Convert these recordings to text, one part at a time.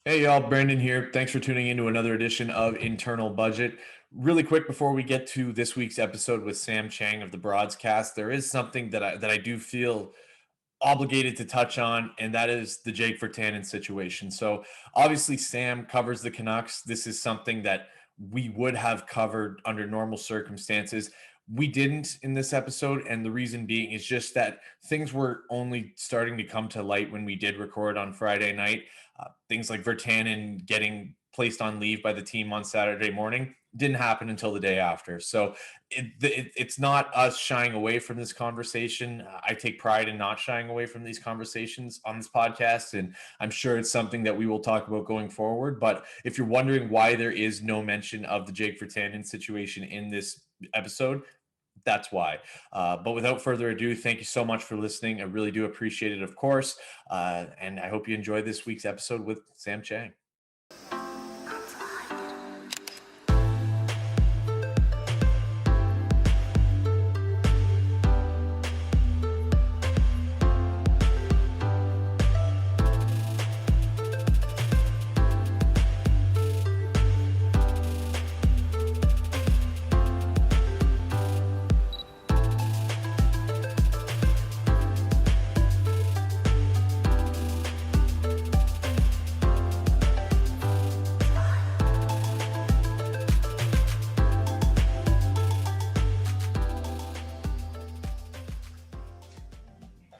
Hey y'all, Brandon here. Thanks for tuning in to another edition of Internal Budget. Really quick before we get to this week's episode with Sam Chang of the Broadscast, there is something that I do feel obligated to touch on, and that is the Jake Virtanen situation. So obviously Sam covers the Canucks. This is something that we would have covered under normal circumstances. We didn't in this episode, and the reason being is just that things were only starting to come to light when we did record on Friday night. Things like Virtanen getting placed on leave by the team on Saturday morning didn't happen until the day after. So it's not us shying away from this conversation. I take pride in not shying away from these conversations on this podcast, and I'm sure it's something that we will talk about going forward. But if you're wondering why there is no mention of the Jake Virtanen situation in this episode, that's why. But without further ado, thank you so much for listening. I really do appreciate it, of course. And I hope you enjoy this week's episode with Sam Chang.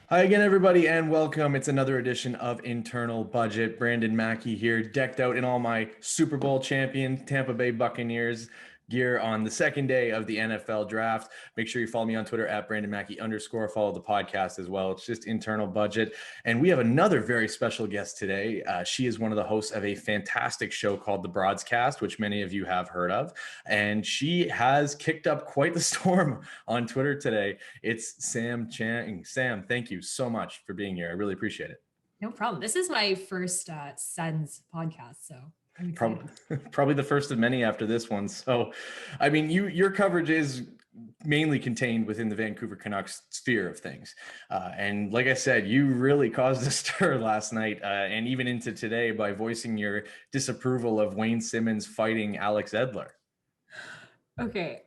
Hi again, everybody, and welcome. It's another edition of Internal Budget. Brandon Mackey here, decked out in all my Super Bowl champion Tampa Bay Buccaneers gear on the second day of the NFL draft. Make sure you follow me on Twitter at Brandon Mackey _. Follow the podcast as well. It's just Internal Budget. And we have another very special guest today. She is one of the hosts of a fantastic show called The Broadscast, which many of you have heard of. And she has kicked up quite the storm on Twitter today. It's Sam Chang. Sam, thank you so much for being here. I really appreciate it. No problem. This is my first Sens podcast, so I'm excited. Probably the first of many after this one. So, I mean, your coverage is mainly contained within the Vancouver Canucks sphere of things. And like I said, you really caused a stir last night and even into today by voicing your disapproval of Wayne Simmonds fighting Alex Edler. Okay.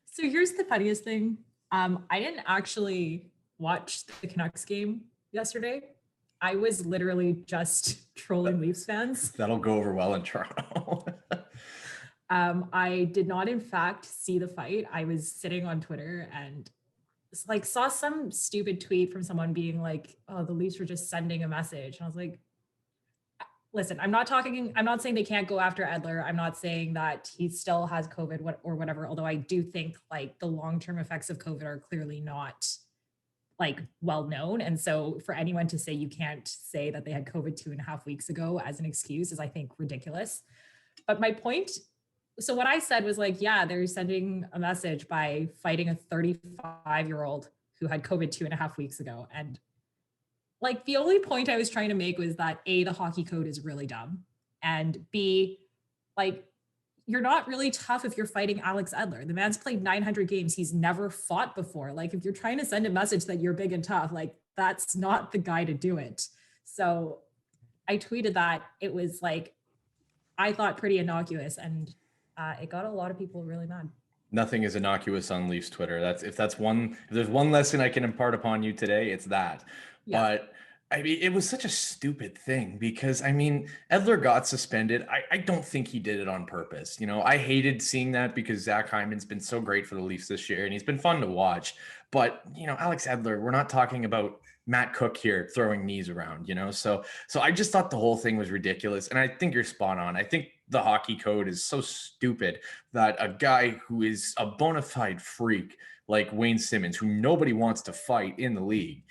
So here's the funniest thing. I didn't actually watch the Canucks game yesterday. I was literally just trolling Leafs fans. That'll go over well in Toronto. I did not, in fact, see the fight. I was sitting on Twitter and saw some stupid tweet from someone being like, "Oh, the Leafs were just sending a message." And I was like, "Listen, I'm not saying they can't go after Edler. I'm not saying that he still has COVID or whatever. Although I do think the long-term effects of COVID are clearly not well known. And so for anyone to say you can't say that they had COVID 2.5 weeks ago as an excuse is, I think, ridiculous. But my point, so what I said was yeah, they're sending a message by fighting a 35-year-old who had COVID 2.5 weeks ago. And the only point I was trying to make was that A, the hockey code is really dumb. And B, you're not really tough if you're fighting Alex Edler. The man's played 900 games. He's never fought before. If you're trying to send a message that you're big and tough, that's not the guy to do it. So I tweeted that. It was I thought pretty innocuous, and it got a lot of people really mad. Nothing is innocuous on Leafs Twitter. If there's one lesson I can impart upon you today, it's that. Yeah. But I mean, it was such a stupid thing because, I mean, Edler got suspended. I don't think he did it on purpose. I hated seeing that because Zach Hyman's been so great for the Leafs this year and he's been fun to watch. But, Alex Edler, we're not talking about Matt Cook here throwing knees around, So I just thought the whole thing was ridiculous. And I think you're spot on. I think the hockey code is so stupid that a guy who is a bona fide freak like Wayne Simmonds, who nobody wants to fight in the league,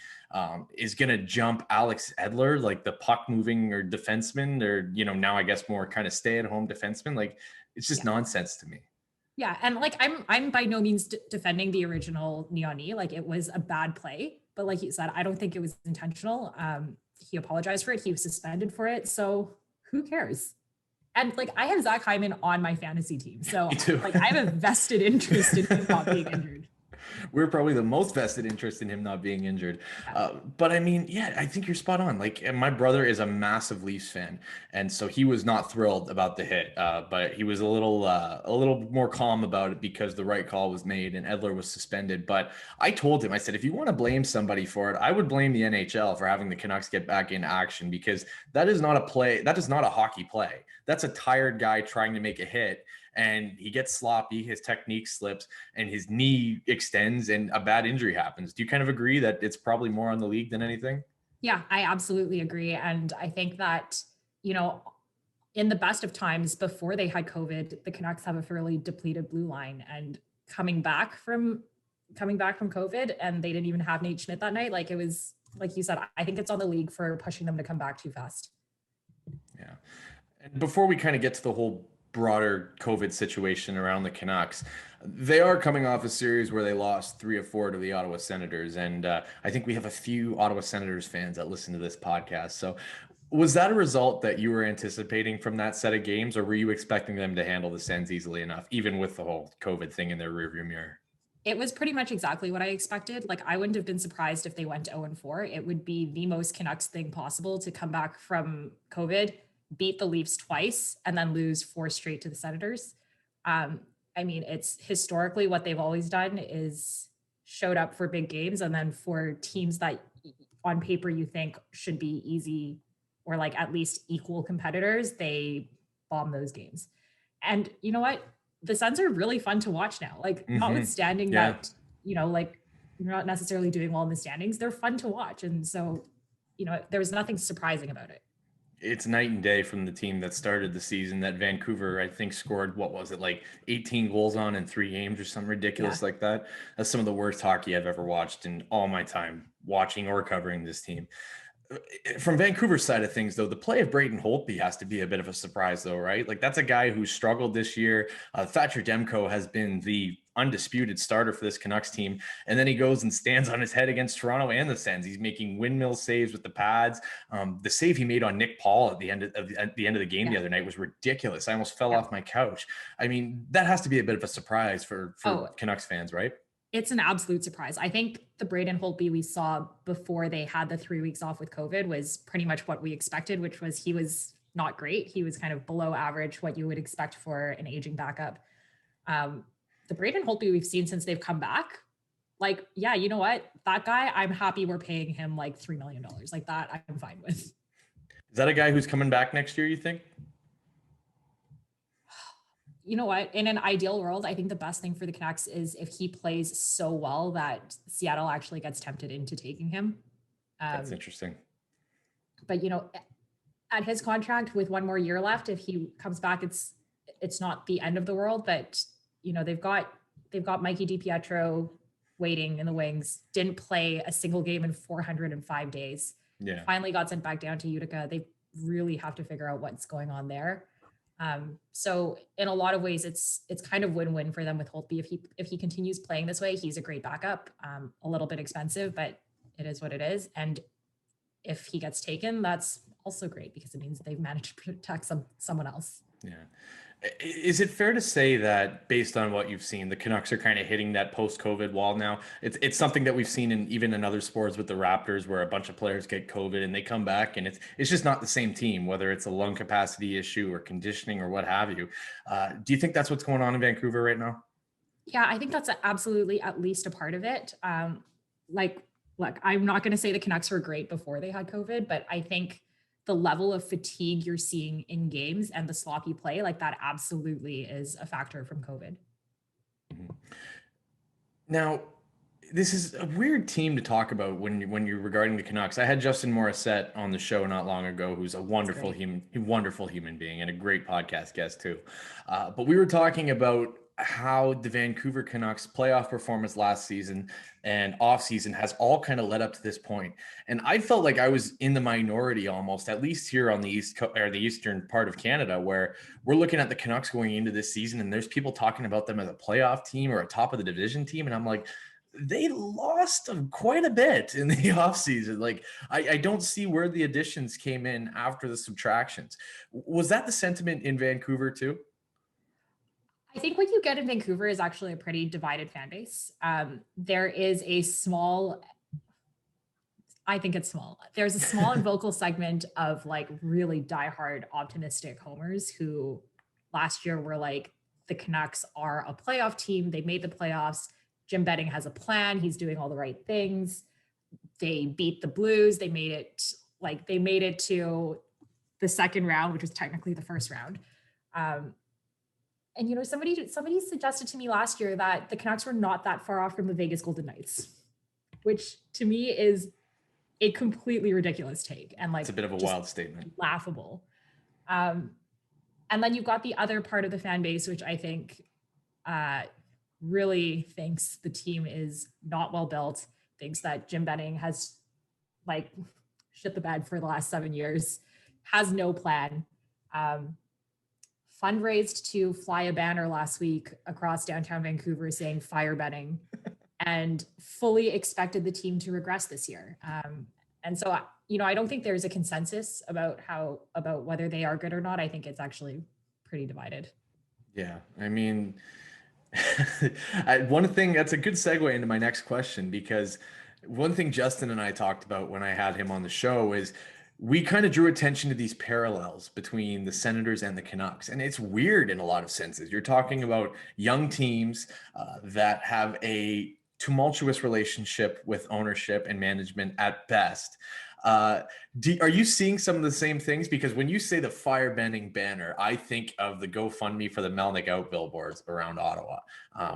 is going to jump Alex Edler, the puck moving or defenseman, or, now I guess more kind of stay at home defenseman. It's just nonsense to me. Yeah. And I'm by no means defending the original knee on knee. It was a bad play, but like you said, I don't think it was intentional. He apologized for it. He was suspended for it. So who cares? And I have Zach Hyman on my fantasy team. So I have a vested interest in him not being injured. We're probably the most vested interest in him not being injured. Yeah. But I mean, yeah, I think you're spot on. Like, and my brother is a massive Leafs fan, and so he was not thrilled about the hit, but he was a little more calm about it because the right call was made and Edler was suspended. But I told him, I said, if you want to blame somebody for it, I would blame the NHL for having the Canucks get back in action, because that is not a play. That is not a hockey play. That's a tired guy trying to make a hit, and he gets sloppy, his technique slips, and his knee extends, and a bad injury happens. Do you kind of agree that it's probably more on the league than anything? Yeah, I absolutely agree. And I think that, you know, in the best of times before they had COVID, the Canucks have a fairly depleted blue line. And coming back from COVID, and they didn't even have Nate Schmidt that night. Like, it was like you said, I think it's on the league for pushing them to come back too fast. Yeah. And before we kind of get to the whole broader COVID situation around the Canucks, they are coming off a series where they lost 3 of 4 to the Ottawa Senators. And I think we have a few Ottawa Senators fans that listen to this podcast. So was that a result that you were anticipating from that set of games, or were you expecting them to handle the Sens easily enough, even with the whole COVID thing in their rearview mirror? It was pretty much exactly what I expected. Like, I wouldn't have been surprised if they went 0-4. It would be the most Canucks thing possible to come back from COVID, beat the Leafs twice, and then lose 4 straight to the Senators. Um, I mean, it's historically what they've always done is showed up for big games, and then for teams that on paper you think should be easy or like at least equal competitors, they bomb those games. And you know what? The Suns are really fun to watch now. Like, notwithstanding Yeah. that, like, you're not necessarily doing well in the standings, they're fun to watch. And so, there was nothing surprising about it. It's night and day from the team that started the season that Vancouver, I think, scored, what was it, like 18 goals on in 3 games or something ridiculous Yeah. like that. That's some of the worst hockey I've ever watched in all my time watching or covering this team. From Vancouver's side of things, though, the play of Braden Holtby has to be a bit of a surprise, though, right? Like, that's a guy who struggled this year. Thatcher Demko has been the undisputed starter for this Canucks team, and then he goes and stands on his head against Toronto and the Sens. He's making windmill saves with the pads. The save he made on Nick Paul at the end of the game Yeah. the other night was ridiculous. I almost fell Yeah. off my couch. I mean, that has to be a bit of a surprise for Oh, Canucks fans, right? it's an absolute surprise. I think the Braden Holtby we saw before they had the 3 weeks off with COVID was pretty much what we expected, which was he was not great. He was kind of below average, what you would expect for an aging backup. The Braden Holtby we've seen since they've come back, like, yeah, you know what? That guy, I'm happy we're paying him like $3 million. Like, that I'm fine with. Is that a guy who's coming back next year, you think? You know what? In an ideal world, I think the best thing for the Canucks is if he plays so well that Seattle actually gets tempted into taking him. That's interesting. But at his contract with 1 more year left, if he comes back, it's not the end of the world. But they've got Mikey DiPietro waiting in the wings. Didn't play a single game in 405 days. Yeah. Finally got sent back down to Utica. They really have to figure out what's going on there. So in a lot of ways, it's kind of win-win for them with Holtby. If he continues playing this way, he's a great backup. A little bit expensive, but it is what it is. And if he gets taken, that's also great because it means they've managed to protect someone else. Yeah. Is it fair to say that based on what you've seen, the Canucks are kind of hitting that post-COVID wall now? It's something that we've seen even in other sports with the Raptors, where a bunch of players get COVID and they come back, and it's just not the same team, whether it's a lung capacity issue or conditioning or what have you. Do you think that's what's going on in Vancouver right now? Yeah, I think that's absolutely at least a part of it. Look, I'm not going to say the Canucks were great before they had COVID, but I think the level of fatigue you're seeing in games and the sloppy play, like, that absolutely is a factor from COVID. Now, this is a weird team to talk about when you're regarding the Canucks. I had Justin Morissette on the show not long ago, who's a wonderful human being and a great podcast guest too. But we were talking about how the Vancouver Canucks playoff performance last season and off season has all kind of led up to this point. And I felt like I was in the minority almost, at least here on the the eastern part of Canada, where we're looking at the Canucks going into this season and there's people talking about them as a playoff team or a top of the division team. And I'm like, they lost quite a bit in the offseason. Like, I don't see where the additions came in after the subtractions. Was that the sentiment in Vancouver too? I think what you get in Vancouver is actually a pretty divided fan base. There is a small, I think it's small. There's a small and vocal segment of like really diehard optimistic homers who last year were like, the Canucks are a playoff team. They made the playoffs. Jim Benning has a plan. He's doing all the right things. They beat the Blues. They made it to the second round, which was technically the first round. And somebody suggested to me last year that the Canucks were not that far off from the Vegas Golden Knights, which to me is a completely ridiculous take and like it's a bit of a wild statement, laughable. And then you've got the other part of the fan base, which I think really thinks the team is not well built, thinks that Jim Benning has like shit the bed for the last 7 years, has no plan. Fundraised to fly a banner last week across downtown Vancouver saying fire Benning and fully expected the team to regress this year. And so, I don't think there's a consensus about whether they are good or not. I think it's actually pretty divided. Yeah. I mean, one thing that's a good segue into my next question, because one thing Justin and I talked about when I had him on the show is we kind of drew attention to these parallels between the Senators and the Canucks. And it's weird in a lot of senses. You're talking about young teams that have a tumultuous relationship with ownership and management at best. Are you seeing some of the same things? Because when you say the fire Benning banner, I think of the GoFundMe for the Melnick Out billboards around Ottawa,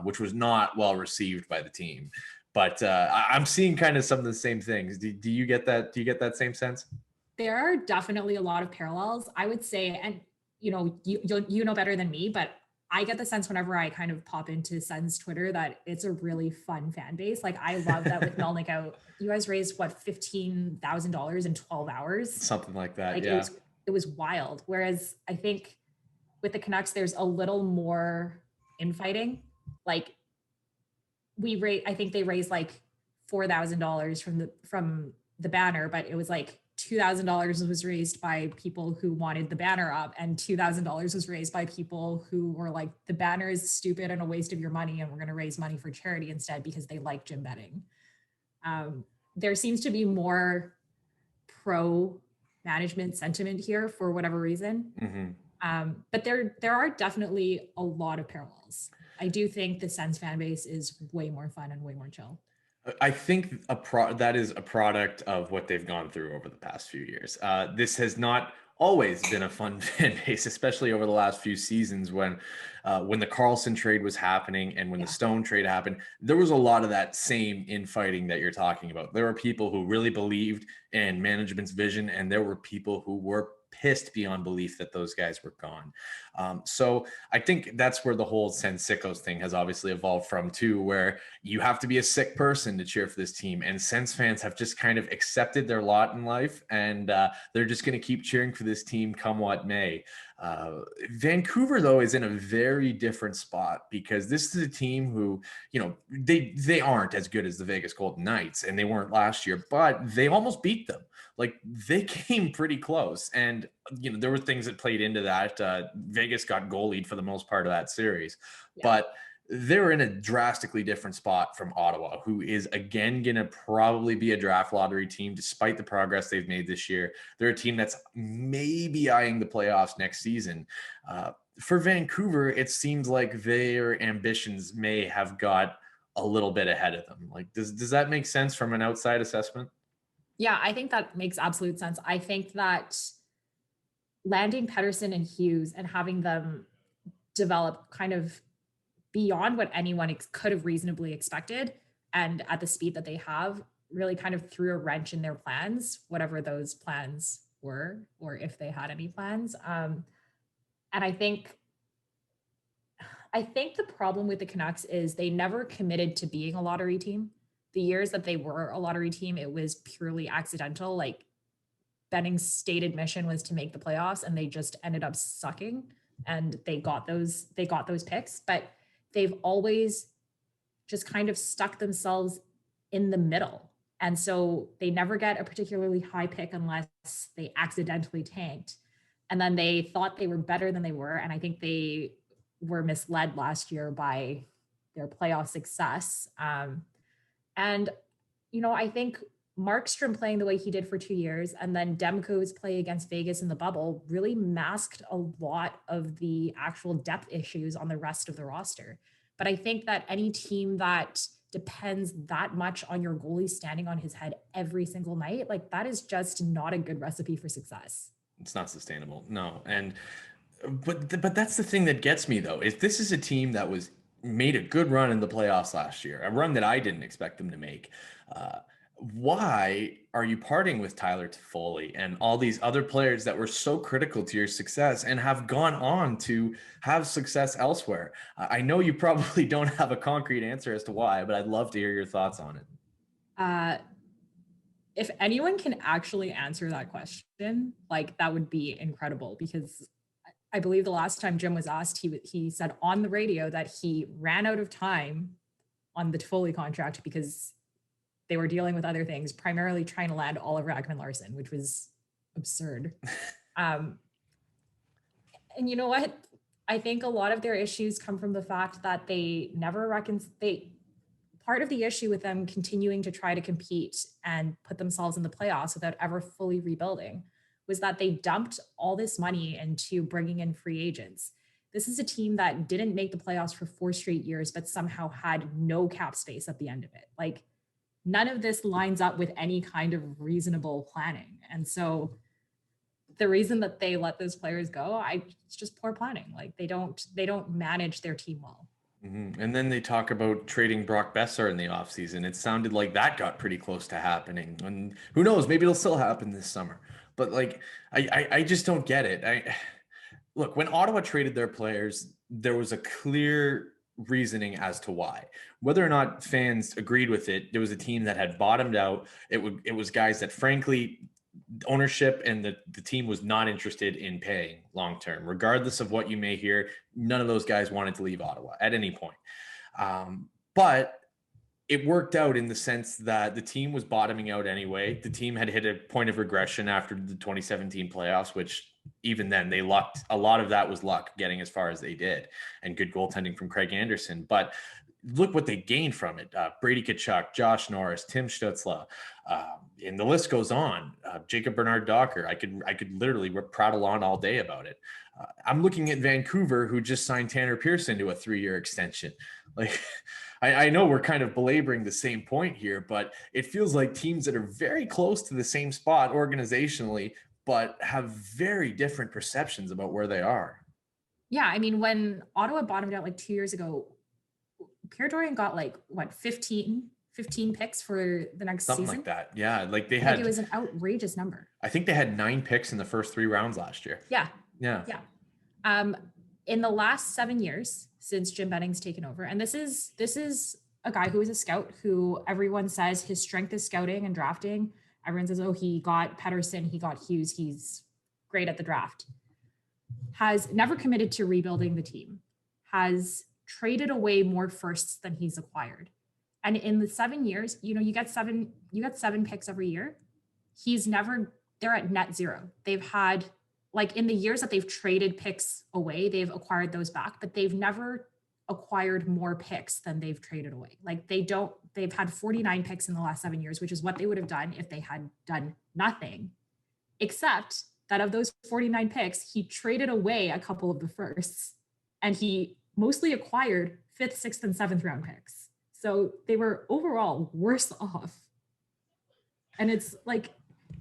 which was not well received by the team. But I'm seeing kind of some of the same things. Do you get that? Do you get that same sense? There are definitely a lot of parallels, I would say, and you know better than me, but I get the sense whenever I kind of pop into Sens Twitter that it's a really fun fan base. Like I love that with Melnick Out, you guys raised what, $15,000 in 12 hours, something like that. Like yeah, it was wild. Whereas I think with the Canucks, there's a little more infighting. Like I think they raised like $4,000 from the banner, but it was like $2,000 was raised by people who wanted the banner up, and $2,000 was raised by people who were like, the banner is stupid and a waste of your money, and we're going to raise money for charity instead because they like Jim Benning. There seems to be more pro management sentiment here for whatever reason. Mm-hmm. But there are definitely a lot of parallels. I do think the Sens fan base is way more fun and way more chill. I think that is a product of what they've gone through over the past few years. This has not always been a fun fan base, especially over the last few seasons when the Carlson trade was happening and when the Stone trade happened. There was a lot of that same infighting that you're talking about. There were people who really believed in management's vision, and there were people who were pissed beyond belief that those guys were gone. So I think that's where the whole Sens sickos thing has obviously evolved from too, where you have to be a sick person to cheer for this team. And Sens fans have just kind of accepted their lot in life, and they're just going to keep cheering for this team come what may. Vancouver, though, is in a very different spot because this is a team who, they aren't as good as the Vegas Golden Knights, and they weren't last year, but they almost beat them. Like they came pretty close, and there were things that played into that. Vegas got goalied for the most part of that series, but they're in a drastically different spot from Ottawa, who is again going to probably be a draft lottery team despite the progress they've made this year. They're a team that's maybe eyeing the playoffs next season. For Vancouver, it seems like their ambitions may have got a little bit ahead of them. Like, does that make sense from an outside assessment? Yeah, I think that makes absolute sense. I think that landing Pettersson and Hughes and having them develop kind of beyond what anyone could have reasonably expected, and at the speed that they have, really kind of threw a wrench in their plans, whatever those plans were, or if they had any plans. And I think the problem with the Canucks is they never committed to being a lottery team. The years that they were a lottery team, it was purely accidental. Like Benning's stated mission was to make the playoffs, and they just ended up sucking, and they got those picks, but they've always just kind of stuck themselves in the middle. And so they never get a particularly high pick unless they accidentally tanked. And then they thought they were better than they were. And I think they were misled last year by their playoff success. And, I think Markstrom playing the way he did for 2 years and then Demko's play against Vegas in the bubble really masked a lot of the actual depth issues on the rest of the roster. But I think that any team that depends that much on your goalie standing on his head every single night, like that is just not a good recipe for success. It's not sustainable. No. And but that's the thing that gets me though. Is this is a team that was made a good run in the playoffs last year, a run that I didn't expect them to make. Uh, why are you parting with Tyler Toffoli and all these other players that were so critical to your success and have gone on to have success elsewhere? I know you probably don't have a concrete answer as to why, but I'd love to hear your thoughts on it. Uh, if anyone can actually answer that question, like that would be incredible, because I believe the last time Jim was asked, he said on the radio that he ran out of time on the Toffoli contract because they were dealing with other things, primarily trying to land Oliver Ekman-Larsson, which was absurd. And you know what? I think a lot of their issues come from the fact that they never part of the issue with them continuing to try to compete and put themselves in the playoffs without ever fully rebuilding was that they dumped all this money into bringing in free agents. This is a team that didn't make the playoffs for 4 straight years, but somehow had no cap space at the end of it. Like, none of this lines up with any kind of reasonable planning. And so the reason that they let those players go, it's just poor planning. Like they don't manage their team well. Mm-hmm. And then they talk about trading Brock Besser in the offseason. It sounded like that got pretty close to happening. And who knows, maybe it'll still happen this summer. But like, I just don't get it. Look, when Ottawa traded their players, there was a clear reasoning as to why. Whether or not fans agreed with it, there was a team that had bottomed out. It was guys that frankly ownership and the team was not interested in paying long term, regardless of what you may hear. None of those guys wanted to leave Ottawa at any point. But it worked out in the sense that the team was bottoming out anyway. The team had hit a point of regression after the 2017 playoffs, which even then they lucked. A lot of that was luck getting as far as they did and good goaltending from Craig Anderson. But look what they gained from it. Brady Tkachuk, Josh Norris, Tim Stützle, and the list goes on. Jacob Bernard-Docker. I could literally prattle on all day about it. I'm looking at Vancouver, who just signed Tanner Pearson to a 3-year extension. Like, I know we're kind of belaboring the same point here, but it feels like teams that are very close to the same spot organizationally, but have very different perceptions about where they are. Yeah, I mean, when Ottawa bottomed out like 2 years ago, Pierre Dorian got like what 15 picks for the next Something season. Like that. Yeah, like they Like had. it was an outrageous number. I think they had 9 picks in the first 3 rounds last year. Yeah. Yeah. In the last 7 years since Jim Benning's taken over, and this is a guy who is a scout who everyone says his strength is scouting and drafting. Everyone says, oh, he got Pettersson, he got Hughes, he's great at the draft. Has never committed to rebuilding the team, has traded away more firsts than he's acquired. And in the 7 years, you get 7 picks every year. They're at net zero. They've had, like, in the years that they've traded picks away, they've acquired those back, but they've never acquired more picks than they've traded away. Like they've had 49 picks in the last 7 years, which is what they would have done if they had done nothing, except that of those 49 picks, he traded away a couple of the firsts and he mostly acquired 5th, 6th, and 7th round picks. So they were overall worse off. And it's like,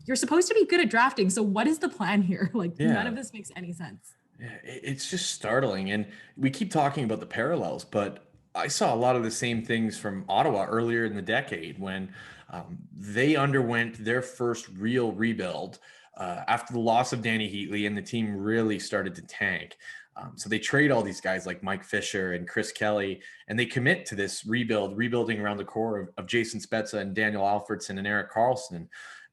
you're supposed to be good at drafting. So what is the plan here? Like, none of this makes any sense. Yeah, it's just startling. And we keep talking about the parallels, but I saw a lot of the same things from Ottawa earlier in the decade when they underwent their first real rebuild after the loss of Danny Heatley and the team really started to tank. So they trade all these guys like Mike Fisher and Chris Kelly, and they commit to this rebuilding around the core of Jason Spezza and Daniel Alfredson and Erik Karlsson.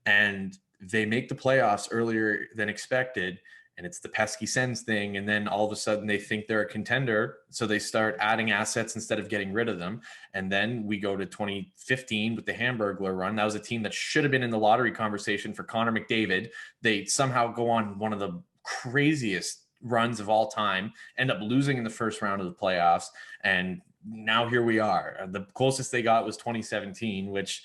And they make the playoffs earlier than expected. And it's the pesky Sens thing. And then all of a sudden they think they're a contender. So they start adding assets instead of getting rid of them. And then we go to 2015 with the Hamburglar run. That was a team that should have been in the lottery conversation for Connor McDavid. They somehow go on one of the craziest runs of all time, end up losing in the first round of the playoffs, and now here we are. The closest they got was 2017, which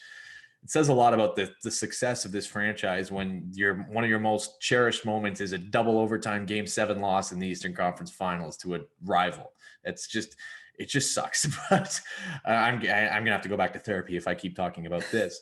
it says a lot about the success of this franchise when one of your most cherished moments is a double overtime game 7 loss in the Eastern Conference Finals to a rival. It just sucks. But I'm gonna have to go back to therapy if I keep talking about this.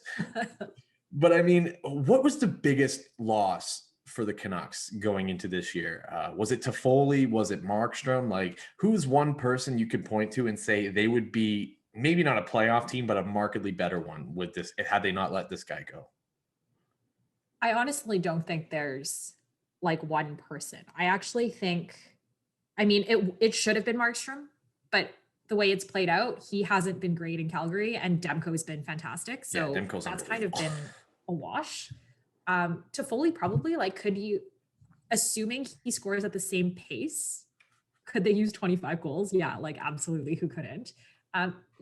But I mean, what was the biggest loss for the Canucks going into this year? Was it Toffoli? Was it Markstrom? Like, who's one person you could point to and say they would be maybe not a playoff team, but a markedly better one with this had they not let this guy go? I honestly don't think there's like one person. I actually think, I mean, it should have been Markstrom, but the way it's played out, he hasn't been great in Calgary, and Demko's been fantastic. Yeah, So Demko's that's kind of unbelievable. been a wash. Toffoli probably, like, could you, assuming he scores at the same pace, could they use 25 goals? Yeah, like absolutely. Who couldn't?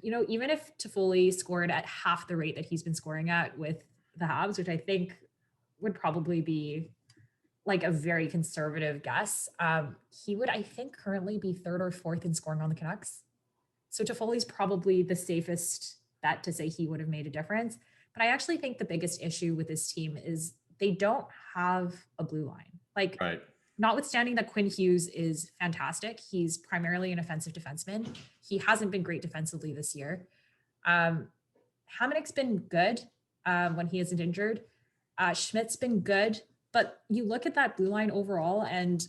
Even if Toffoli scored at half the rate that he's been scoring at with the Habs, which I think would probably be like a very conservative guess, he would, I think, currently be third or fourth in scoring on the Canucks. So Toffoli's probably the safest bet to say he would have made a difference. But I actually think the biggest issue with this team is they don't have a blue line. Like, Right. notwithstanding that Quinn Hughes is fantastic, he's primarily an offensive defenseman. He hasn't been great defensively this year. Hamonic's been good when he isn't injured. Schmidt's been good, but you look at that blue line overall, and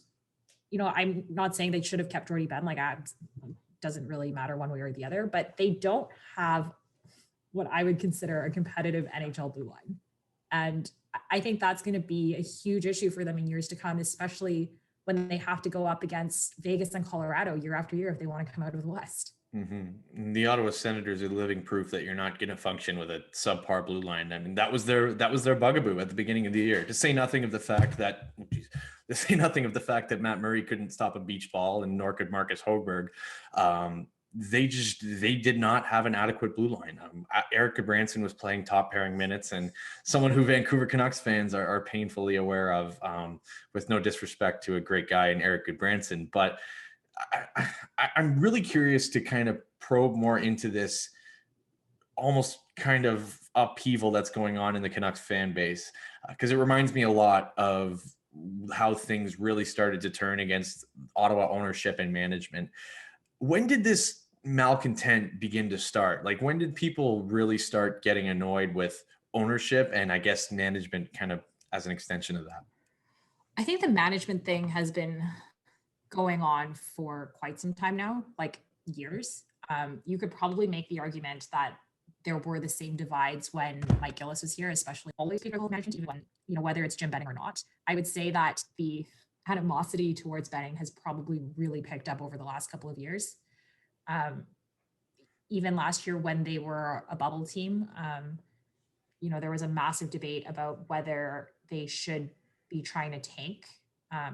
I'm not saying they should have kept Jordy Ben. Like, doesn't really matter one way or the other, but they don't have what I would consider a competitive NHL blue line. And I think that's going to be a huge issue for them in years to come, especially when they have to go up against Vegas and Colorado year after year if they want to come out of the West. Mm-hmm. The Ottawa Senators are living proof that you're not going to function with a subpar blue line. I mean, that was their bugaboo at the beginning of the year. To say nothing of the fact that, Matt Murray couldn't stop a beach ball, and nor could Marcus Hochberg. They did not have an adequate blue line. Eric Gudbranson was playing top pairing minutes, and someone who Vancouver Canucks fans are painfully aware of, with no disrespect to a great guy in Eric Gudbranson, but I'm really curious to kind of probe more into this almost kind of upheaval that's going on in the Canucks fan base, because it reminds me a lot of how things really started to turn against Ottawa ownership and management. When did this malcontent begin to start? Like, when did people really start getting annoyed with ownership and, I guess, management kind of as an extension of that? I think the management thing has been going on for quite some time now, like years. You could probably make the argument that there were the same divides when Mike Gillis was here, especially always critical of management, even when, whether it's Jim Benning or not. I would say that the animosity towards Benning has probably really picked up over the last couple of years. Even last year when they were a bubble team, there was a massive debate about whether they should be trying to tank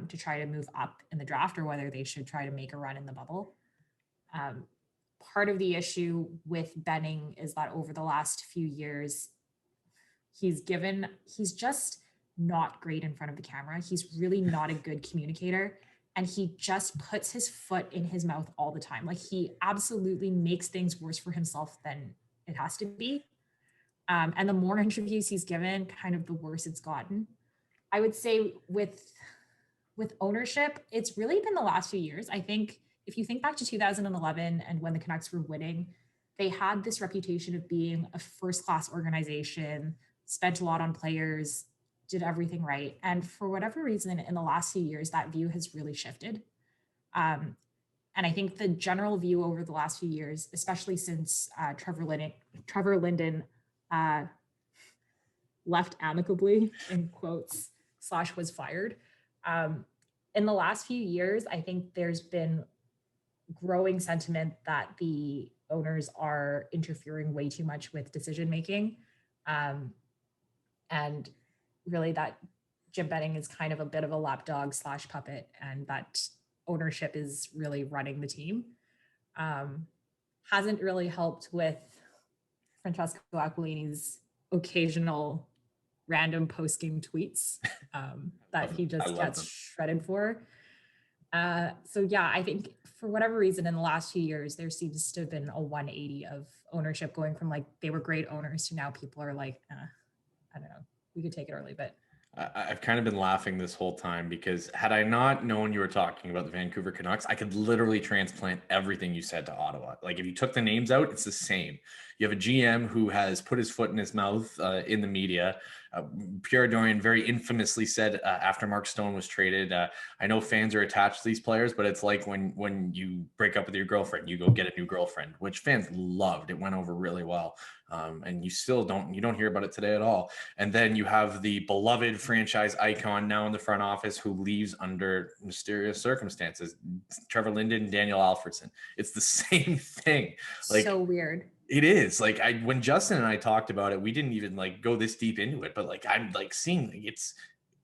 to try to move up in the draft or whether they should try to make a run in the bubble. Part of the issue with Benning is that over the last few years, he's just not great in front of the camera. He's really not a good communicator, and he just puts his foot in his mouth all the time. Like, he absolutely makes things worse for himself than it has to be. And the more interviews he's given, kind of the worse it's gotten. I would say with ownership, it's really been the last few years. I think if you think back to 2011 and when the Canucks were winning, they had this reputation of being a first-class organization, spent a lot on players, did everything right. And for whatever reason, in the last few years, that view has really shifted. And I think the general view over the last few years, especially since Trevor Linden left amicably, in quotes, / was fired. In the last few years, I think there's been growing sentiment that the owners are interfering way too much with decision making. And really that Jim Benning is kind of a bit of a lapdog / puppet, and that ownership is really running the team. Hasn't really helped with Francesco Aquilini's occasional random post-game tweets that he just gets shredded for. So yeah, I think for whatever reason in the last few years, there seems to have been a 180 of ownership going from like they were great owners to now people are like, I don't know, we could take it or leave it. I've kind of been laughing this whole time because had I not known you were talking about the Vancouver Canucks, I could literally transplant everything you said to Ottawa. Like if you took the names out, it's the same. You have a GM who has put his foot in his mouth in the media. Pierre Dorian very infamously said after Mark Stone was traded, I know fans are attached to these players, but it's like when you break up with your girlfriend, you go get a new girlfriend, which fans loved. It went over really well, and you don't hear about it today at all. And then you have the beloved franchise icon now in the front office who leaves under mysterious circumstances, Trevor Linden and Daniel Alfredson. It's the same thing. So Like weird. it is like when Justin and I talked about it, we didn't even like go this deep into it, but like I'm like seeing like,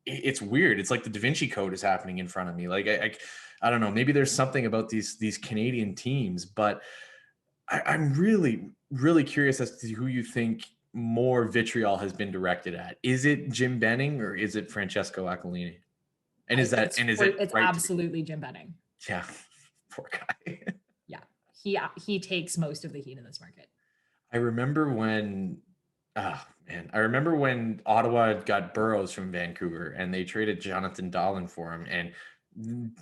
it's weird. It's like the Da Vinci Code is happening in front of me. Like I don't know. Maybe there's something about these Canadian teams, but I'm really curious as to who you think more vitriol has been directed at. Is it Jim Benning or is it Francesco Aquilini? And is it It's right to be? absolutely Jim Benning. Yeah, poor guy. Yeah, he takes most of the heat in this market. I remember when, oh man, I remember when Ottawa got Burrows from Vancouver and they traded Jonathan Dahlen for him, and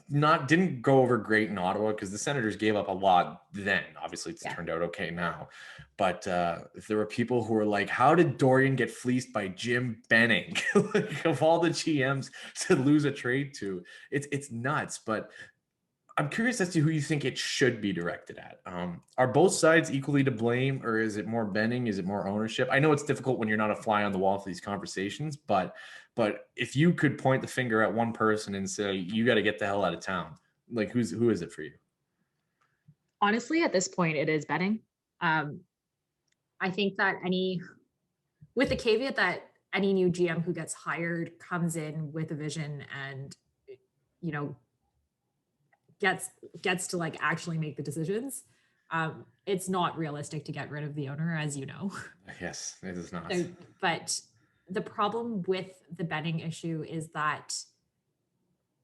not didn't go over great in Ottawa because the Senators gave up a lot then. Obviously, it's Yeah. turned out okay now, but there were people who were like, "How did Dorian get fleeced by Jim Benning?" Like, of all the GMs to lose a trade to, it's nuts. But I'm curious as to who you think it should be directed at. Are both sides equally to blame, or is it more Benning? Is it more ownership? I know it's difficult when you're not a fly on the wall for these conversations, but if you could point the finger at one person and say you got to get the hell out of town, like who is it for you? Honestly, at this point, it is Benning. Um, I think that with the caveat that any new GM who gets hired comes in with a vision and you know gets gets to like actually make the decisions. It's not realistic to get rid of the owner, as you know. Yes, it is not. So, but the problem with the Benning issue is that,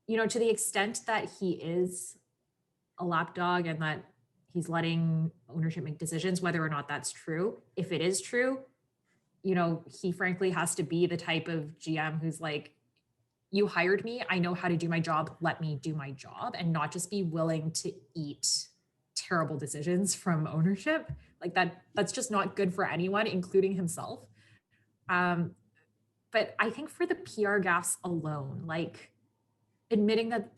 to the extent that he is a lapdog and that he's letting ownership make decisions, whether or not that's true, if it is true, he frankly has to be the type of GM who's like, you hired me, I know how to do my job, let me do my job, and not just be willing to eat terrible decisions from ownership. Like that's just not good for anyone, including himself. Um, but I think for the PR gaffes alone, like admitting that,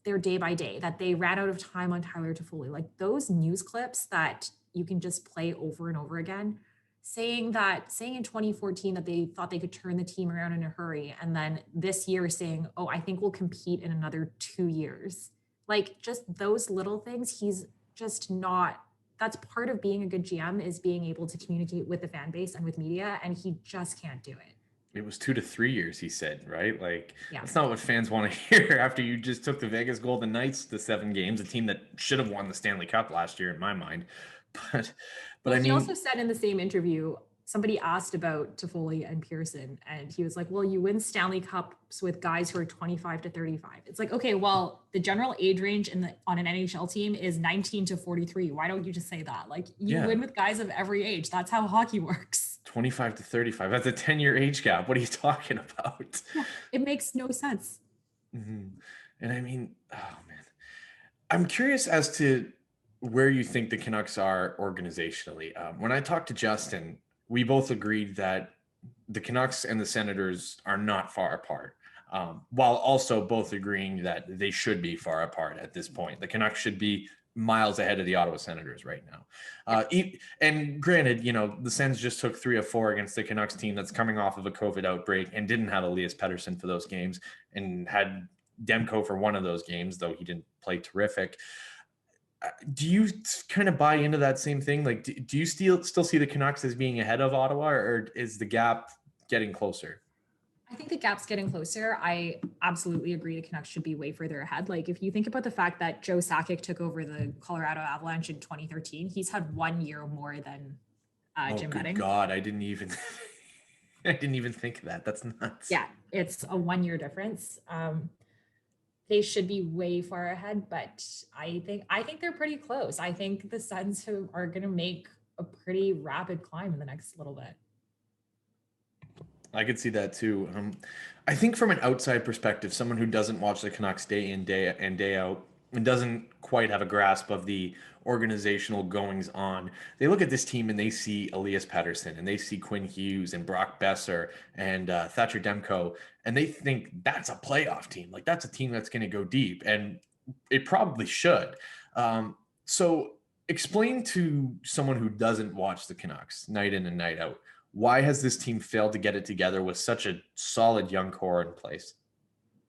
they're day by day, that they ran out of time on Tyler Toffoli, like those news clips that you can just play over and over again, saying in 2014 that they thought they could turn the team around in a hurry, and then this year saying, oh, I think we'll compete in another 2 years. Like just those little things, he's just not. That's part of being a good GM, is being able to communicate with the fan base and with media, and he just can't do it. It was 2 to 3 years, he said, right? Like Yeah. that's not what fans want to hear after you just took the Vegas Golden Knights to 7 games, a team that should have won the Stanley Cup last year, in my mind. But but Well, I he also mean, said in the same interview, somebody asked about Toffoli and Pearson, and he was like, well, you win Stanley Cups with guys who are 25 to 35. It's like, okay, well, the general age range on an NHL team is 19 to 43. Why don't you just say that? Like, you yeah, win with guys of every age. That's how hockey works. 25 to 35. That's a 10-year age gap. What are you talking about? Yeah, it makes no sense. Mm-hmm. And I mean, oh man, I'm curious as to where you think the Canucks are organizationally. When I talked to Justin, we both agreed that the Canucks and the Senators are not far apart, while also both agreeing that they should be far apart at this point. The Canucks should be miles ahead of the Ottawa Senators right now. And granted, the Sens just took 3 of 4 against the Canucks team that's coming off of a COVID outbreak and didn't have Elias Pettersson for those games and had Demko for one of those games, though he didn't play terrific. Do you kind of buy into that same thing? Like, do you still see the Canucks as being ahead of Ottawa, or is the gap getting closer? I think the gap's getting closer. I absolutely agree the Canucks should be way further ahead. Like if you think about the fact that Joe Sakic took over the Colorado Avalanche in 2013, he's had 1 year more than Oh, Jim good Benning. God. I didn't even I didn't even think of that. That's nuts. Yeah, it's a 1 year difference. they should be way far ahead, but I think they're pretty close. I think the Sens are going to make a pretty rapid climb in the next little bit. I could see that too. I think from an outside perspective, someone who doesn't watch the Canucks day in day out and doesn't quite have a grasp of the organizational goings on, they look at this team and they see Elias Pettersson and they see Quinn Hughes and Brock Besser and Thatcher Demko, and they think that's a playoff team. Like that's a team that's going to go deep, and it probably should. So explain to someone who doesn't watch the Canucks night in and night out, why has this team failed to get it together with such a solid young core in place?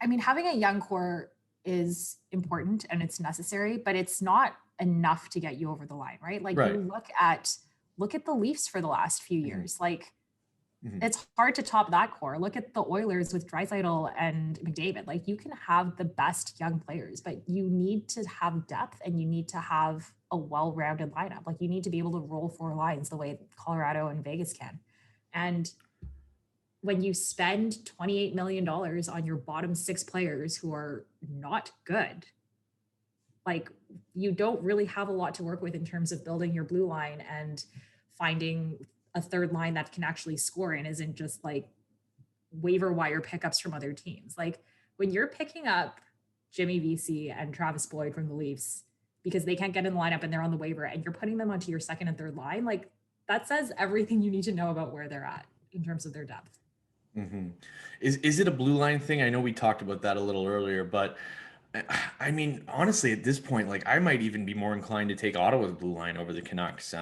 I mean, having a young core is important and it's necessary, but it's not enough to get you over the line, right? Like Right. you look at the Leafs for the last few Mhm. years. Like Mhm. it's hard to top that core. Look at the Oilers with Draisaitl and McDavid. Like you can have the best young players, but you need to have depth and you need to have a well-rounded lineup. Like you need to be able to roll four lines the way Colorado and Vegas can. And when you spend $28 million on your bottom six players who are not good, like you don't really have a lot to work with in terms of building your blue line and finding a third line that can actually score and isn't just like waiver wire pickups from other teams. Like when you're picking up Jimmy VC and Travis Boyd from the Leafs because they can't get in the lineup and they're on the waiver and you're putting them onto your second and third line, like that says everything you need to know about where they're at in terms of their depth. Mhm. Is it a blue line thing? I know we talked about that a little earlier, but I mean, honestly, at this point, like I might even be more inclined to take Ottawa's blue line over the Canucks.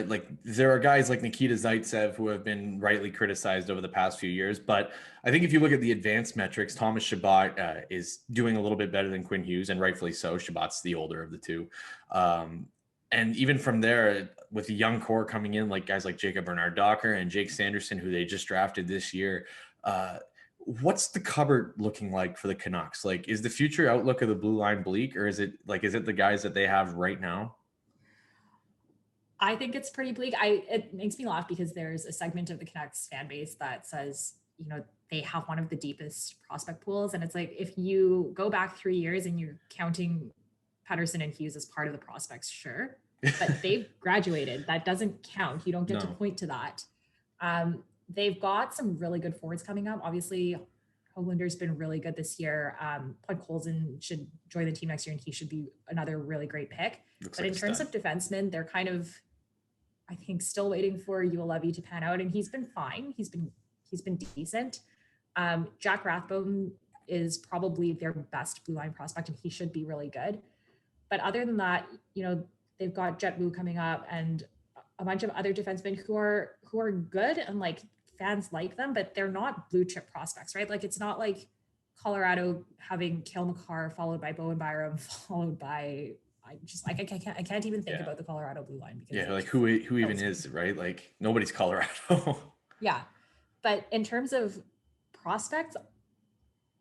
Like there are guys like Nikita Zaitsev who have been rightly criticized over the past few years, but I think if you look at the advanced metrics, Thomas Chabot is doing a little bit better than Quinn Hughes, and rightfully so. Chabot's the older of the two. And even from there, with the young core coming in, like guys like Jacob Bernard Docker and Jake Sanderson, who they just drafted this year, what's the cupboard looking like for the Canucks? Like, is the future outlook of the blue line bleak, or is it the guys that they have right now? I think it's pretty bleak. It makes me laugh because there's a segment of the Canucks fan base that says, you know, they have one of the deepest prospect pools. And it's like if you go back 3 years and you're counting Patterson and Hughes as part of the prospects, sure. But they've graduated. That doesn't count. You don't get to No. point to that. They've got some really good forwards coming up. Obviously, Hoaglander's been really good this year. Podkolzin should join the team next year and he should be another really great pick. Looks But like in a terms stud. of defensemen, they're kind of I think still waiting for Levy to pan out, and he's been fine. He's been decent. Jack Rathbone is probably their best blue line prospect, and he should be really good. But other than that, you know, they've got Jet Wu coming up, and a bunch of other defensemen who are good and like fans like them, but they're not blue chip prospects, right? Like it's not like Colorado having Kale McCarr followed by Bowen Byram followed by I can't even think Yeah. about the Colorado blue line because Yeah. it Like just who even kills me. is, right? Like nobody's Colorado. Yeah. But in terms of prospects,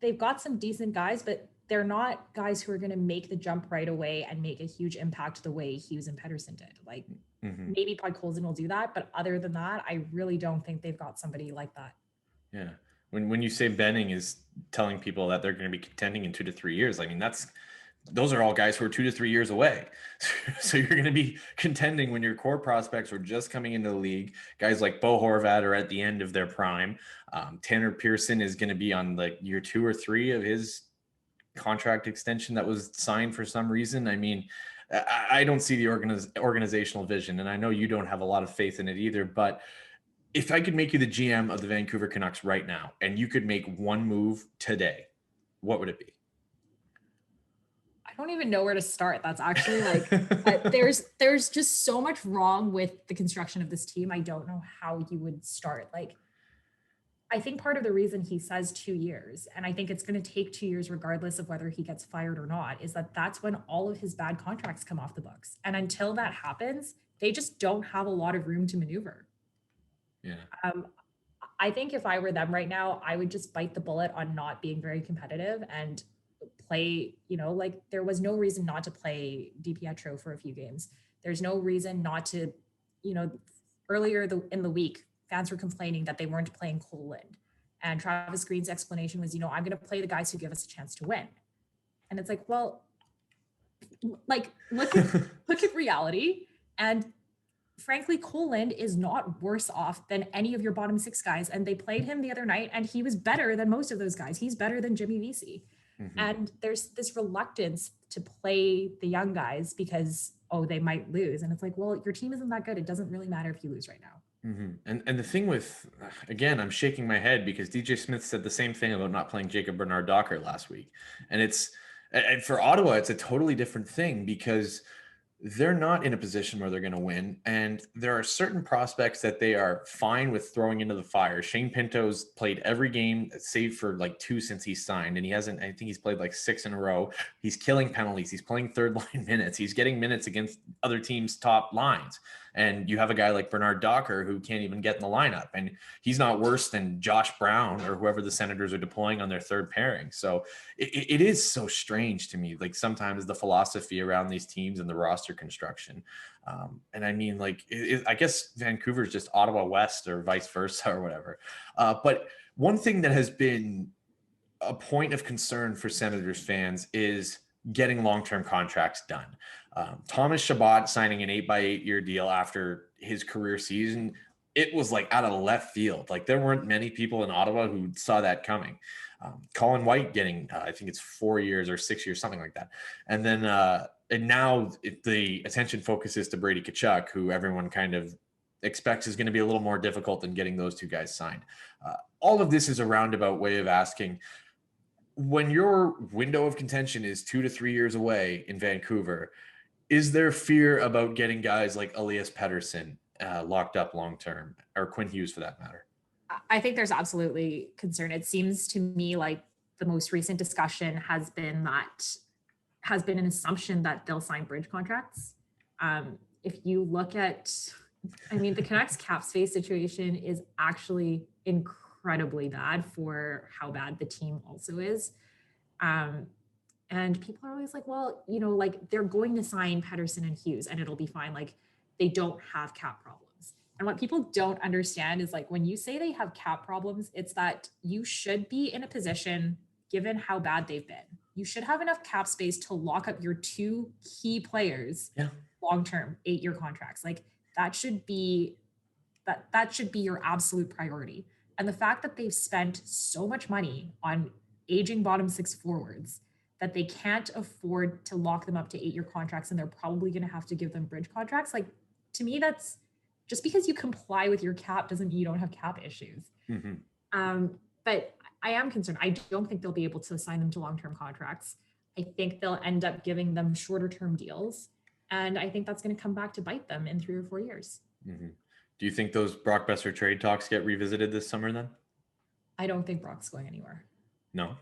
they've got some decent guys, but they're not guys who are going to make the jump right away and make a huge impact the way Hughes and Pedersen did. Like Hmm. maybe Podkolzin will do that, but other than that, I really don't think they've got somebody like that. Yeah. When you say Benning is telling people that they're going to be contending in 2 to 3 years, I mean those are all guys who are 2 to 3 years away. So you're going to be contending when your core prospects are just coming into the league. Guys like Bo Horvat are at the end of their prime. Tanner Pearson is going to be on like year 2 or 3 of his contract extension that was signed for some reason. I mean, I don't see the organizational vision, and I know you don't have a lot of faith in it either. But if I could make you the GM of the Vancouver Canucks right now, and you could make one move today, what would it be? I don't even know where to start. That's actually like there's just so much wrong with the construction of this team. I don't know how you would start. Like I think part of the reason he says 2 years, and I think it's going to take 2 years regardless of whether he gets fired or not, is that that's when all of his bad contracts come off the books. And until that happens, they just don't have a lot of room to maneuver. Yeah. Um, I think if I were them right now, I would just bite the bullet on not being very competitive and play, you know, like there was no reason not to play DiPietro for a few games. There's no reason not to, you know, in the week, fans were complaining that they weren't playing Cole Lind. And Travis Green's explanation was, you know, I'm going to play the guys who give us a chance to win. And it's like, well, like look at reality. And frankly, Coland is not worse off than any of your bottom six guys. And they played him the other night, and he was better than most of those guys. He's better than Jimmy Vesey. Mm-hmm. And there's this reluctance to play the young guys because, oh, they might lose. And it's like, well, your team isn't that good. It doesn't really matter if you lose right now. Mm-hmm. And the thing with, again, I'm shaking my head because DJ Smith said the same thing about not playing Jacob Bernard-Docker last week. And for Ottawa, it's a totally different thing because they're not in a position where they're going to win. And there are certain prospects that they are fine with throwing into the fire. Shane Pinto's played every game, save for like 2 since he signed. And I think he's played like 6 in a row. He's killing penalties. He's playing third line minutes. He's getting minutes against other teams' top lines. And you have a guy like Bernard Docker who can't even get in the lineup. And he's not worse than Josh Brown or whoever the Senators are deploying on their third pairing. So it is so strange to me. Like sometimes the philosophy around these teams and the roster construction. And I mean, like, I guess Vancouver is just Ottawa West or vice versa or whatever. But one thing that has been a point of concern for Senators fans is getting long-term contracts done. Thomas Chabot signing an 8x8-year deal after his career season, it was like out of left field. Like there weren't many people in Ottawa who saw that coming. Colin White getting, I think it's 4 years or 6 years, something like that. And then, and now the attention focuses to Brady Tkachuk, who everyone kind of expects is going to be a little more difficult than getting those two guys signed. All of this is a roundabout way of asking, when your window of contention is 2 to 3 years away in Vancouver, is there fear about getting guys like Elias Pettersson locked up long-term, or Quinn Hughes for that matter? I think there's absolutely concern. It seems to me like the most recent discussion has been an assumption that they'll sign bridge contracts. If you look at, I mean, the Canucks cap space situation is actually incredibly bad for how bad the team also is. And people are always like, well, you know, like they're going to sign Pettersson and Hughes and it'll be fine. Like they don't have cap problems. And what people don't understand is like when you say they have cap problems, it's that you should be in a position, given how bad they've been, you should have enough cap space to lock up your 2 key players long-term 8-year contracts. Like that should be your absolute priority. And the fact that they've spent so much money on aging bottom 6 forwards that they can't afford to lock them up to 8-year contracts, and they're probably going to have to give them bridge contracts. Like to me, that's just because you comply with your cap doesn't mean you don't have cap issues. Mm-hmm. But I am concerned. I don't think they'll be able to assign them to long-term contracts. I think they'll end up giving them shorter term deals. And I think that's going to come back to bite them in 3 or 4 years. Mm-hmm. Do you think those Brock Besser trade talks get revisited this summer then? I don't think Brock's going anywhere. No.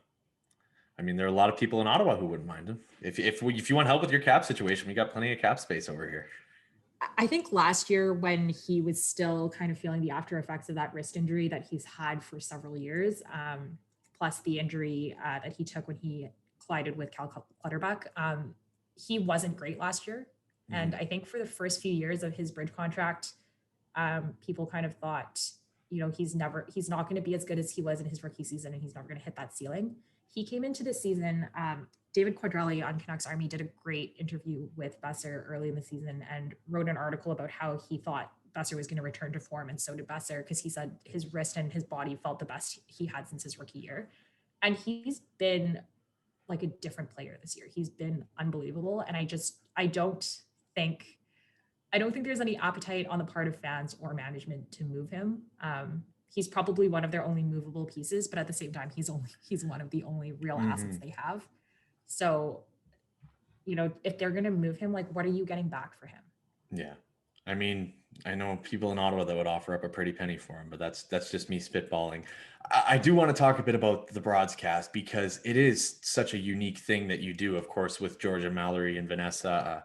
I mean, there are a lot of people in Ottawa who wouldn't mind him. If you want help with your cap situation, we got plenty of cap space over here. I think last year when he was still kind of feeling the after effects of that wrist injury that he's had for several years, plus the injury that he took when he collided with Cal Clutterbuck, he wasn't great last year. Mm-hmm. And I think for the first few years of his bridge contract, people kind of thought, you know, he's not going to be as good as he was in his rookie season, and he's never going to hit that ceiling. He came into the season, David Quadrelli on Canucks Army did a great interview with Besser early in the season and wrote an article about how he thought Besser was going to return to form, and so did Besser, because he said his wrist and his body felt the best he had since his rookie year. And he's been like a different player this year. He's been unbelievable. And I don't think there's any appetite on the part of fans or management to move him. He's probably one of their only movable pieces, but at the same time, he's one of the only real assets they have. So, you know, if they're going to move him, like, what are you getting back for him? Yeah. I mean, I know people in Ottawa that would offer up a pretty penny for him, but that's just me spitballing. I do want to talk a bit about the Broadscast because it is such a unique thing that you do, of course, with Georgia, Mallory, and Vanessa.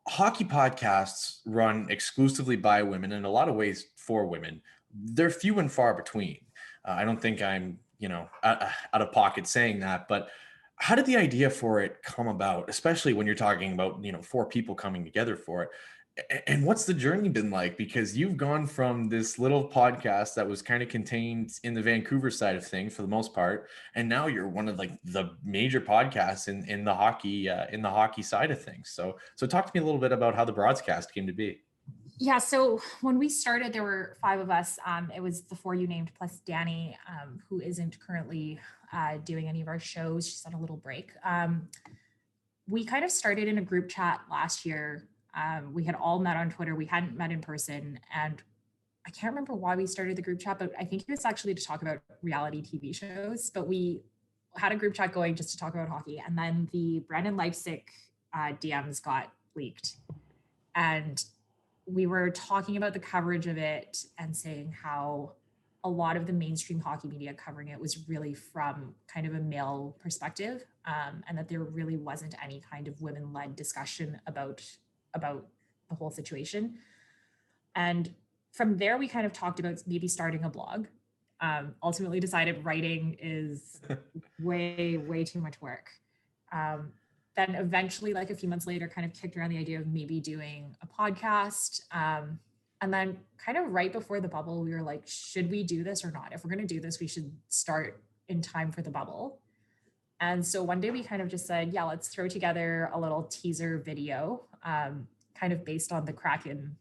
Hockey podcasts run exclusively by women, in a lot of ways for women. They're few and far between. I don't think I'm, you know, out of pocket saying that, but how did the idea for it come about, especially when you're talking about, you know, 4 people coming together for it? And what's the journey been like? Because you've gone from this little podcast that was kind of contained in the Vancouver side of things for the most part, and now you're one of like the major podcasts in the hockey side of things. So talk to me a little bit about how the broadcast came to be. Yeah, so when we started, there were five of us. It was the four you named plus Danny, who isn't currently doing any of our shows. She's on a little break. We kind of started in a group chat last year. We had all met on Twitter. We hadn't met in person. And I can't remember why we started the group chat, but I think it was actually to talk about reality TV shows. But we had a group chat going just to talk about hockey. And then the Brandon Leipzig DMs got leaked. And we were talking about the coverage of it and saying how a lot of the mainstream hockey media covering it was really from kind of a male perspective, and that there really wasn't any kind of women-led discussion about the whole situation. And from there, we kind of talked about maybe starting a blog. Ultimately decided writing is way too much work. Then eventually, like a few months later, kind of kicked around the idea of maybe doing a podcast. And then kind of right before the bubble, we were like, should we do this or not? If we're going to do this, we should start in time for the bubble. And so one day we kind of just said, yeah, let's throw together a little teaser video, kind of based on the Kraken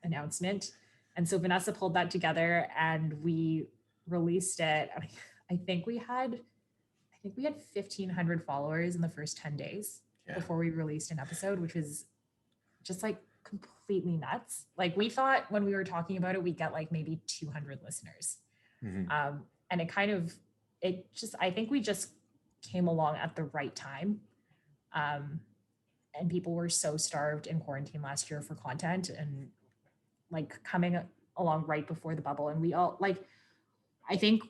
announcement. And so Vanessa pulled that together and we released it. I think we had 1,500 followers in the first 10 days before we released an episode, which was just like completely nuts. Like we thought when we were talking about it, we'd get like maybe 200 listeners. And I think we just came along at the right time. And people were so starved in quarantine last year for content and like coming along right before the bubble. And we all I think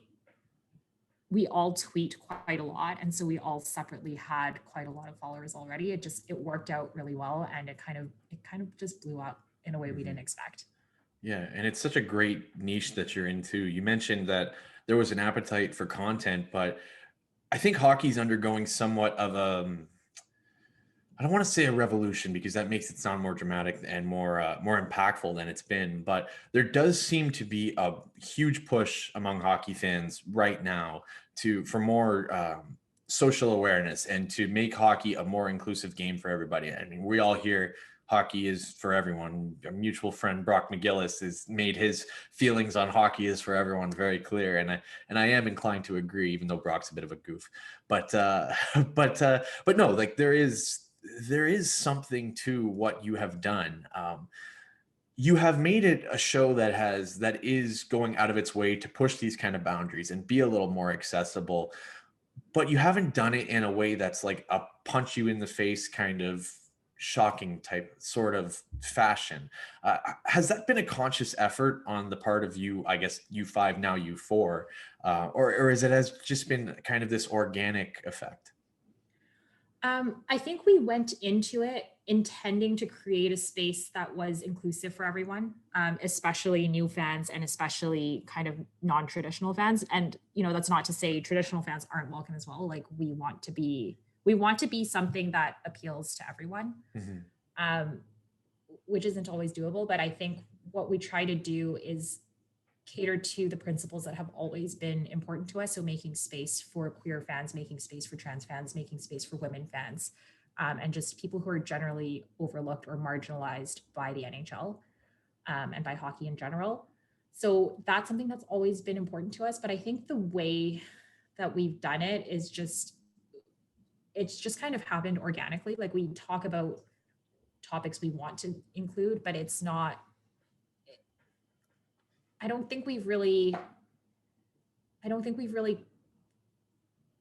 we all tweet quite a lot. And so we all separately had quite a lot of followers already. It worked out really well. And it kind of just blew up in a way we didn't expect. Yeah. And it's such a great niche that you're into. You mentioned that there was an appetite for content, but I think hockey's undergoing somewhat of I don't want to say a revolution because that makes it sound more dramatic and more impactful than it's been. But there does seem to be a huge push among hockey fans right now for more social awareness and to make hockey a more inclusive game for everybody. I mean, we all hear hockey is for everyone. Our mutual friend Brock McGillis has made his feelings on hockey is for everyone very clear, and I am inclined to agree, even though Brock's a bit of a goof. But but no, like there is something to what you have done. You have made it a show that is going out of its way to push these kind of boundaries and be a little more accessible, but you haven't done it in a way that's like a punch you in the face kind of shocking type sort of fashion. Has that been a conscious effort on the part of you, I guess you five, now you four, or is it has just been kind of this organic effect? I think we went into it intending to create a space that was inclusive for everyone, especially new fans and especially kind of non-traditional fans. And, that's not to say traditional fans aren't welcome as well. Like we want to be something that appeals to everyone, which isn't always doable. But I think what we try to do is cater to the principles that have always been important to us. So making space for queer fans, making space for trans fans, making space for women fans, and just people who are generally overlooked or marginalized by the NHL and by hockey in general. So that's something that's always been important to us. But I think the way that we've done it is it's just kind of happened organically. Like we talk about topics we want to include, but it's not, I don't think we've really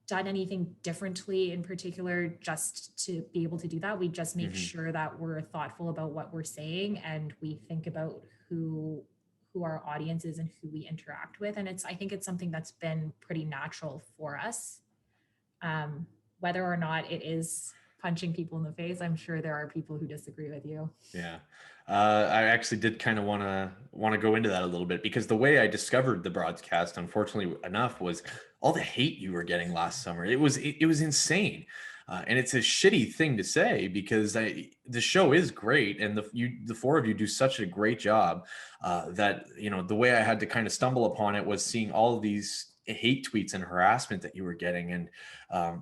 done anything differently in particular just to be able to do that. We just make sure that we're thoughtful about what we're saying and we think about who our audience is and who we interact with. And I think it's something that's been pretty natural for us. Whether or not it is punching people in the face, I'm sure there are people who disagree with you. Yeah. I actually did kind of want to go into that a little bit because the way I discovered the broadcast, unfortunately enough, was all the hate you were getting last summer. It was insane. And it's a shitty thing to say because the show is great, and the four of you do such a great job that the way I had to kind of stumble upon it was seeing all of these hate tweets and harassment that you were getting. And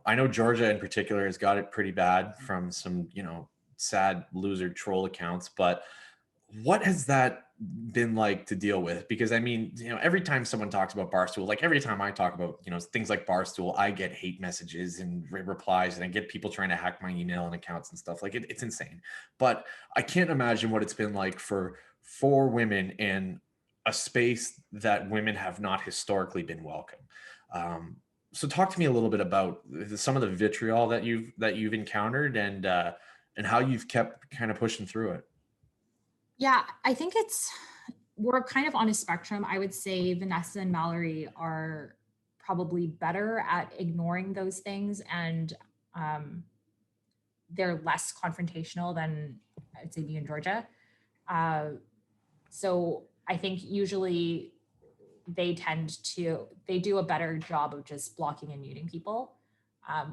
I know Georgia in particular has got it pretty bad from some sad loser troll accounts. But what has that been like to deal with? Because I mean, every time someone talks about Barstool, like every time I talk about, things like Barstool, I get hate messages and replies, and I get people trying to hack my email and accounts and stuff. Like it's insane. But I can't imagine what it's been like for four women in a space that women have not historically been welcome. So talk to me a little bit about some of the vitriol that you've encountered, and how you've kept kind of pushing through it. Yeah, I think we're kind of on a spectrum. I would say Vanessa and Mallory are probably better at ignoring those things, and um, they're less confrontational than I'd say me and Georgia. Uh, so I think usually they do a better job of just blocking and muting people.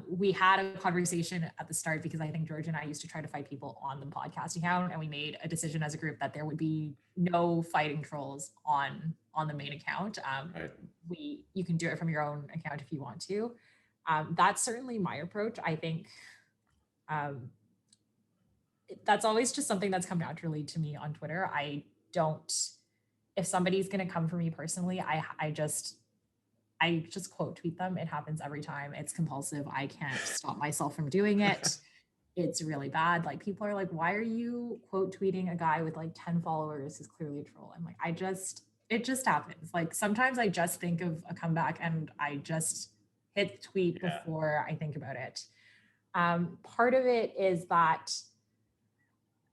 We had a conversation at the start because I think George and I used to try to fight people on the podcast account, and we made a decision as a group that there would be no fighting trolls on the main account. Right. You can do it from your own account if you want to. That's certainly my approach. I think um, that's always just something that's come naturally to me on Twitter. I don't, if somebody's going to come for me personally, I just quote tweet them. It happens every time. It's compulsive. I can't stop myself from doing it. It's really bad. Like people are like, why are you quote tweeting a guy with like 10 followers who's clearly a troll? I'm like, it just happens. Like sometimes I just think of a comeback and I just hit tweet before I think about it. Part of it is that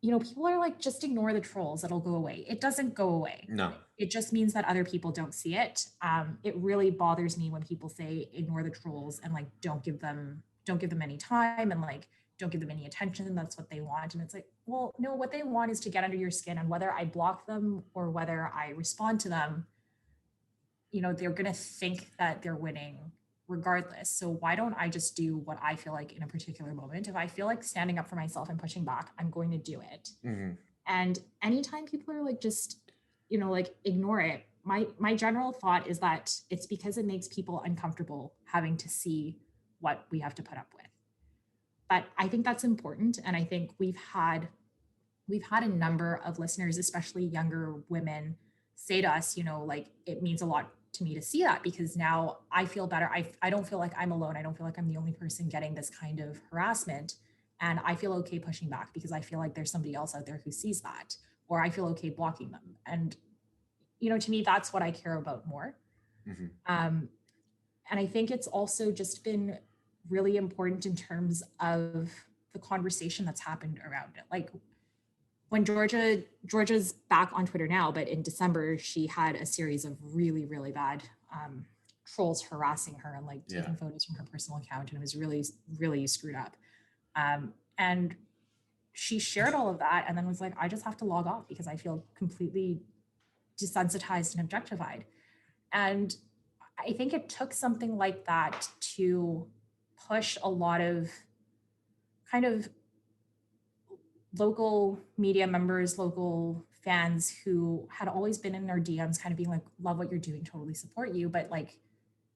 people are like, just ignore the trolls, it'll go away. It doesn't go away. No. It just means that other people don't see it. It really bothers me when people say ignore the trolls and like don't give them any time and like don't give them any attention. That's what they want. And it's like, well, no, what they want is to get under your skin, and whether I block them or whether I respond to them, they're gonna think that they're winning regardless. So why don't I just do what I feel like in a particular moment? If I feel like standing up for myself and pushing back, I'm going to do it. Mm-hmm. And anytime people are like, just, like ignore it, my general thought is that it's because it makes people uncomfortable having to see what we have to put up with. But I think that's important. And I think we've had a number of listeners, especially younger women, say to us, like it means a lot to me to see that, because now I feel better. I don't feel like I'm alone. I don't feel like I'm the only person getting this kind of harassment. And I feel okay pushing back because I feel like there's somebody else out there who sees that, or I feel okay blocking them. And, to me, that's what I care about more. Mm-hmm. And I think it's also just been really important in terms of the conversation that's happened around it. Like when Georgia's back on Twitter now, but in December, she had a series of really, really bad trolls harassing her and like taking photos from her personal account. And it was really, really screwed up. And she shared all of that and then was like, I just have to log off because I feel completely desensitized and objectified. And I think it took something like that to push a lot of kind of local media members, local fans who had always been in their DMs kind of being like, love what you're doing, totally support you, but like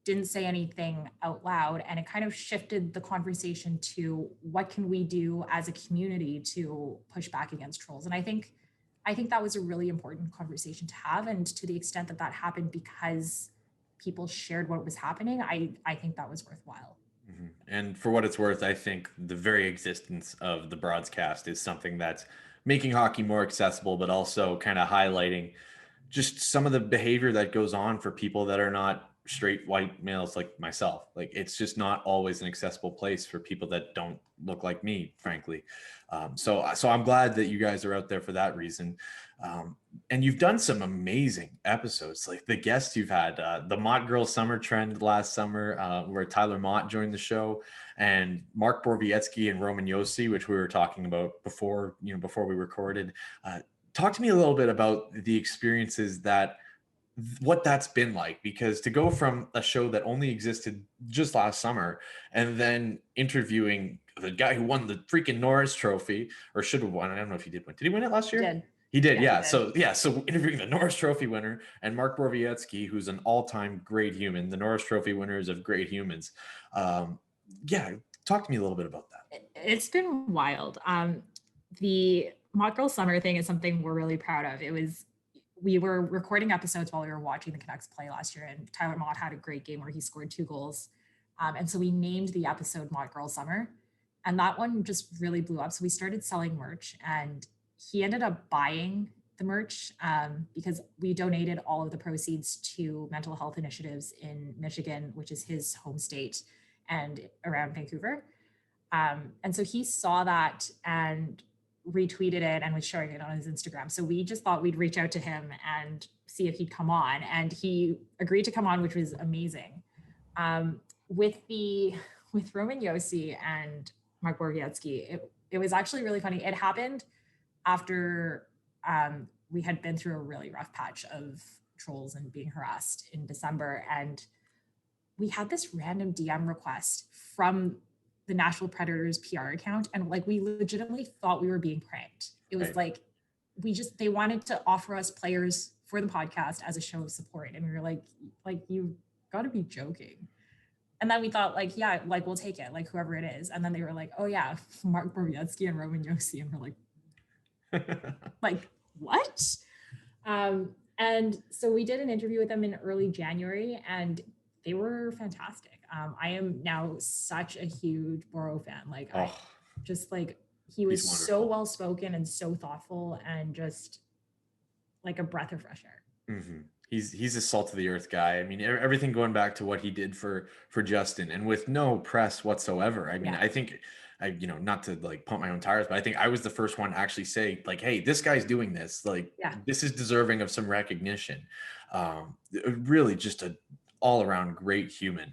didn't say anything out loud. And it kind of shifted the conversation to what can we do as a community to push back against trolls. And I think that was a really important conversation to have. And to the extent that happened because people shared what was happening, I think that was worthwhile. Mm-hmm. And for what it's worth, I think the very existence of the Broadscast is something that's making hockey more accessible, but also kind of highlighting just some of the behavior that goes on for people that are not straight white males like myself. Like it's just not always an accessible place for people that don't look like me, frankly. So I'm glad that you guys are out there for that reason. And you've done some amazing episodes, like the guests you've had, the Mott Girl Summer Trend last summer, where Tyler Mott joined the show, and Mark Borowiecki and Roman Yossi, which we were talking about before we recorded. Talk to me a little bit about the experiences what that's been like, because to go from a show that only existed just last summer and then interviewing the guy who won the freaking Norris Trophy, or should have won. I don't know if he did win. Did he win it last He year? did. He did, Yeah, he yeah. did. So interviewing the Norris Trophy winner and Mark Borowiecki, who's an all-time great human, the Norris Trophy winners of great humans. Yeah, talk to me a little bit about that. It's been wild. The Mock Girl Summer thing is something we're really proud of. We were recording episodes while we were watching the Canucks play last year, and Tyler Mott had a great game where he scored 2 goals. And so we named the episode Mock Girl Summer, and that one just really blew up. So we started selling merch, and he ended up buying the merch because we donated all of the proceeds to mental health initiatives in Michigan, which is his home state, and around Vancouver. And so he saw that and retweeted it and was sharing it on his Instagram. So we just thought we'd reach out to him and see if he'd come on. And he agreed to come on, which was amazing. With Roman Yossi and Mark Borowiecki, it was actually really funny. It happened after we had been through a really rough patch of trolls and being harassed in December. And we had this random DM request from the Nashville Predators PR account. And like, we legitimately thought we were being pranked. It was like, they wanted to offer us players for the podcast as a show of support. And we were like, you gotta be joking. And then we thought like, yeah, like we'll take it, like whoever it is. And then they were like, oh yeah, Mark Borowiecki and Roman Yossi. And we're like, what? And so we did an interview with them in early January, and they were fantastic. I am now such a huge Boro fan. Like, I just like, he was so well spoken and so thoughtful, and just like a breath of fresh air. Mm-hmm. He's a salt of the earth guy. I mean, everything going back to what he did for Justin, and with no press whatsoever. I mean, I think not to like pump my own tires, but I think I was the first one to actually say like, hey, this guy's doing this. Like, this is deserving of some recognition. Really just a all around great human.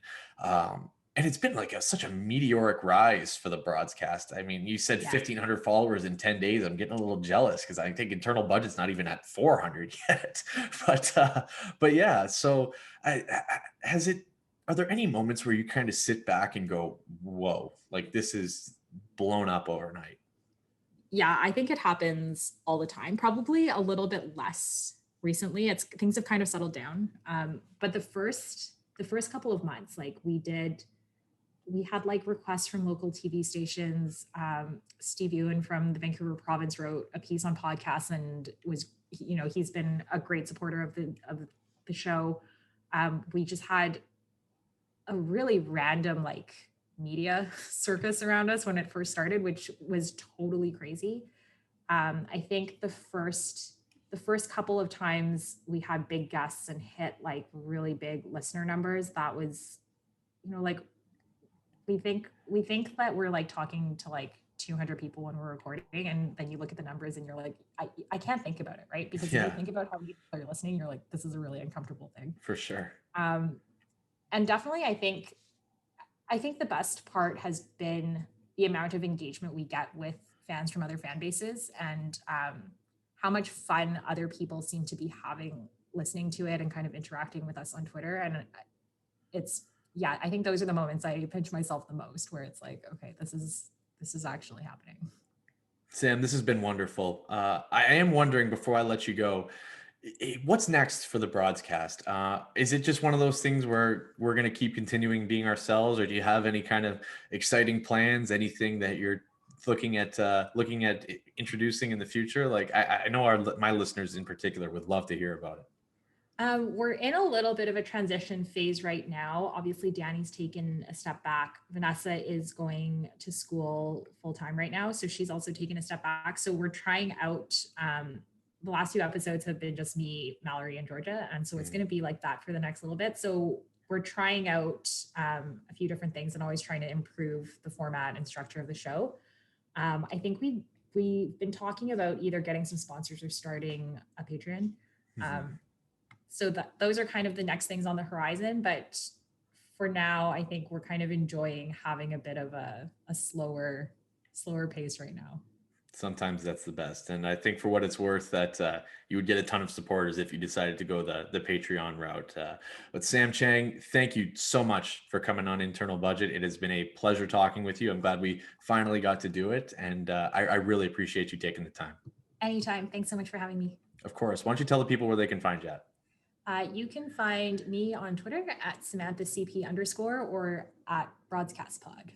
And it's been like such a meteoric rise for the Broadscast. I mean, you said 1,500 followers in 10 days. I'm getting a little jealous because I think internal budget's not even at 400 yet. But yeah, so are there any moments where you kind of sit back and go, whoa, like this is blown up overnight? Yeah, I think it happens all the time, probably a little bit less recently. Things have kind of settled down. But the first couple of months, like we had like requests from local TV stations. Steve Ewan from the Vancouver province wrote a piece on podcasts and he's been a great supporter of the show. We just had a really random like media circus around us when it first started, which was totally crazy. I think the first couple of times we had big guests and hit like really big listener numbers, that was, like we think that we're like talking to like 200 people when we're recording, and then you look at the numbers and you're like, I can't think about it, right? Because if you think about how many people are listening, you're like, this is a really uncomfortable thing. For sure. And definitely I think the best part has been the amount of engagement we get with fans from other fan bases, and how much fun other people seem to be having listening to it and kind of interacting with us on Twitter. And I think those are the moments I pinch myself the most, where it's like, okay, this is actually happening. Sam, this has been wonderful. I am wondering, before I let you go, what's next for the Broadscast? Is it just one of those things where we're going to keep continuing being ourselves, or do you have any kind of exciting plans, anything that you're looking at introducing in the future? Like, I know my listeners in particular would love to hear about it. We're in a little bit of a transition phase right now. Obviously, Danny's taken a step back. Vanessa is going to school full time right now, so she's also taken a step back. So we're trying out. The last 2 episodes have been just me, Mallory, and Georgia, and so it's going to be like that for the next little bit. So we're trying out a few different things and always trying to improve the format and structure of the show. I think we've been talking about either getting some sponsors or starting a Patreon. So those are kind of the next things on the horizon. But for now, I think we're kind of enjoying having a bit of a slower pace right now. Sometimes that's the best. And I think for what it's worth, that you would get a ton of supporters if you decided to go the Patreon route. But Sam Chang, thank you so much for coming on Internal Budget. It has been a pleasure talking with you. I'm glad we finally got to do it. And I really appreciate you taking the time. Anytime. Thanks so much for having me. Of course. Why don't you tell the people where they can find you at? You can find me on Twitter at SamanthaCP_ or at BroadscastPod.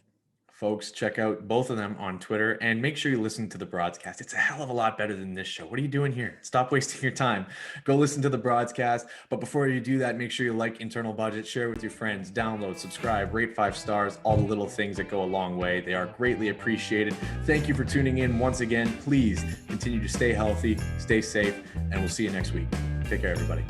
Folks, check out both of them on Twitter and make sure you listen to the Broadscast. It's a hell of a lot better than this show. What are you doing here? Stop wasting your time. Go listen to the Broadscast. But before you do that, make sure you like Internal Budget, share with your friends, download, subscribe, rate 5 stars, all the little things that go a long way. They are greatly appreciated. Thank you for tuning in once again. Please continue to stay healthy, stay safe, and we'll see you next week. Take care, everybody.